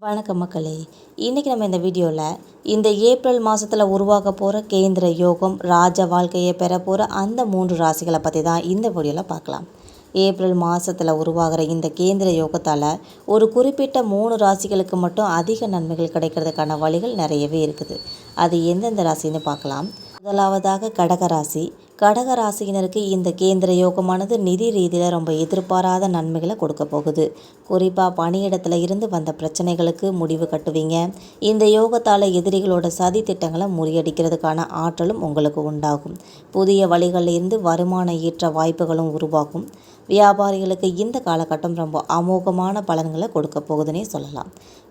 வணக்கம் மக்களே. இன்றைக்கி நம்ம இந்த வீடியோவில் இந்த ஏப்ரல் மாதத்தில் உருவாக போகிற கேந்திர யோகம் ராஜ வாழ்க்கையை பெற போகிற அந்த 3 ராசிகளை பற்றி தான் இந்த வீடியோவில் பார்க்கலாம். ஏப்ரல் மாதத்தில் உருவாகிற இந்த கேந்திர யோகத்தால் ஒரு குறிப்பிட்ட 3 ராசிகளுக்கு மட்டும் அதிக நன்மைகள் கிடைக்கிறதுக்கான வழிகள் நிறையவே இருக்குது. அது எந்தெந்த ராசின்னு பார்க்கலாம். முதலாவதாக கடகராசி. கடகராசியினருக்கு இந்த கேந்திர யோகமானது நிதி ரீதியில் ரொம்ப எதிர்பாராத நன்மைகளை கொடுக்க போகுது. குறிப்பாக பணியிடத்தில் இருந்து வந்த பிரச்சனைகளுக்கு முடிவு கட்டுவீங்க. இந்த யோகத்தால் எதிரிகளோட சதி திட்டங்களை முறியடிக்கிறதுக்கான ஆற்றலும் உங்களுக்கு உண்டாகும். புதிய வழிகளில் இருந்து வருமான ஈற்ற வாய்ப்புகளும் உருவாகும். வியாபாரிகளுக்கு இந்த காலகட்டம் ரொம்ப அமோகமான பலன்களை கொடுக்க போகுதுன்னே சொல்லலாம்.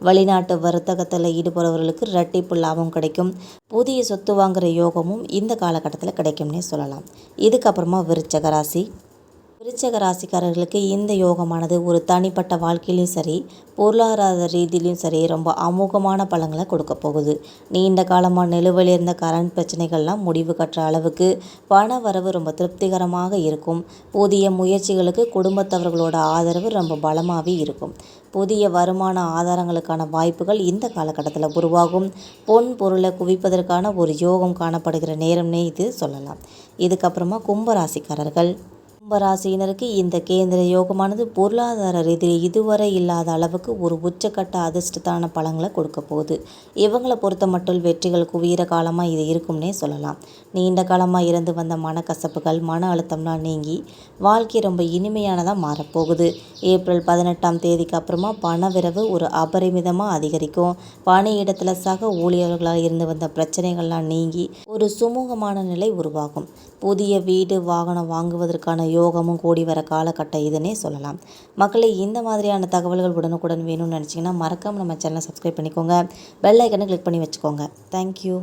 வெளிநாட்டு வர்த்தகத்தில் ஈடுபடுறவர்களுக்கு இரட்டிப்பு லாபம் கிடைக்கும். புதிய சொத்து வாங்குகிற யோகமும் இந்த காலகட்டத்தில் கிடைக்கும்னே சொல்லலாம். இதுக்கப்புறமா விருச்சக ராசி. விருச்சக ராசிக்காரர்களுக்கு இந்த யோகமானது ஒரு தனிப்பட்ட வாழ்க்கையிலையும் சரி, பொருளாதார ரீதியிலையும் சரி ரொம்ப அமோகமான பலன்களை கொடுக்க போகுது. நீண்ட காலமாக நிலுவையில் இருந்த கரண்ட் பிரச்சனைகள்லாம் முடிவு கட்டுற அளவுக்கு பண வரவு ரொம்ப திருப்திகரமாக இருக்கும். புதிய முயற்சிகளுக்கு குடும்பத்தவர்களோட ஆதரவு ரொம்ப பலமாகவே இருக்கும். புதிய வருமான ஆதாரங்களுக்கான வாய்ப்புகள் இந்த காலகட்டத்தில் உருவாகும். பொன் பொருளை குவிப்பதற்கான ஒரு யோகம் காணப்படுகிற நேரம்னே இது சொல்லலாம். இதுக்கப்புறமா கும்பராசிக்காரர்கள். கும்பராசியினருக்கு இந்த கேந்திர யோகமானது பொருளாதார ரீதியில் இதுவரை இல்லாத அளவுக்கு ஒரு உச்சக்கட்ட அதிர்ஷ்டத்தான பலன்களை கொடுக்க போகுது. இவங்களை பொறுத்த மட்டும் வெற்றிகள் குவிகிற காலமாக இது இருக்கும்னே சொல்லலாம். நீண்ட காலமாக இருந்து வந்த மனக்கசப்புகள் மன அழுத்தம்லாம் நீங்கி வாழ்க்கை ரொம்ப இனிமையானதாக மாறப்போகுது. ஏப்ரல் 18ஆம் தேதிக்கு அப்புறமா பணவிரவு ஒரு அபரிமிதமாக அதிகரிக்கும். பணியிடத்தில் சக ஊழியர்களால் இருந்து வந்த பிரச்சனைகள்லாம் நீங்கி ஒரு சுமூகமான நிலை உருவாகும். புதிய வீடு வாகனம் வாங்குவதற்கான யோகமும் கூடி வர காலகட்டம் இதுன்னே சொல்லலாம். மக்களே, இந்த மாதிரியான தகவல்கள் உடனுக்குடன் வேணும்னு நினச்சிங்கன்னா மறக்காமல் நம்ம சேனலை சப்ஸ்கிரைப் பண்ணிக்கோங்க. பெல் ஐக்கனை கிளிக் பண்ணி வச்சுக்கோங்க. தேங்க்யூ.